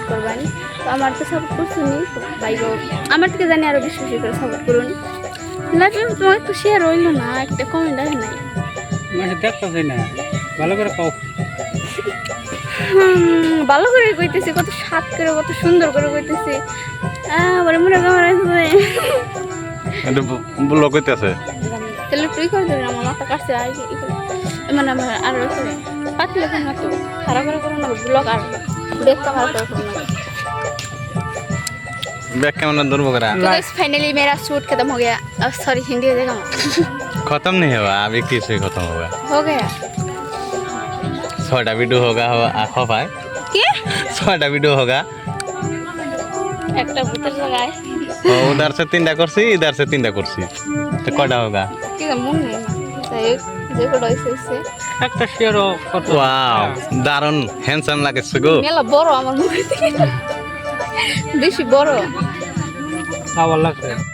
Support করবেন। তো আমার তো সাপোর্ট করছেনই, তো ভাইগো আমার থেকে জানি আরও বেশি বেশি করে সাপোর্ট করুন। লাইফে তোমার একটু শেয়ার হইলো না, একটা কমেন্ট আসে নাই। মানে দেখতেছি না, ভালো করে কও। ভালো করে কইতেছি, কত স্বাদ করে কত সুন্দর করে কইতেছি। বলে মনে কেমন আছে এটা ব্লগ হইতেছে। তাহলে তুই করে দেবেন, আমার মাথা কাটছে আর মানে আমার আর পাতলে কোনো না, তো খারাপ করে করো না ব্লগ, আর ব্যাগ ক্যামেরা করে করো না। बैग कैमरा दूर वगैरह तो गाइस फाइनली मेरा शूट खत्म हो गया। सॉरी हिंदी हो जाएगा, खत्म नहीं हुआ अभी, किससे खत्म होगा? हो गया 6टा वीडियो होगा हो पाए क्या 6टा वीडियो होगा। একটা ভূতের জায়গায় और उधर से 3टा कुर्सी, इधर से 3टा कुर्सी, तो कटा होगा? কি মন নেই না, তাই যে কোড হইছে একটা শেয়ারও কত वाओ दारुण हैंडसम লাগে গো। মেলা বড় আমার মুখ থেকে বেশি বড়। ভালো লাগছে।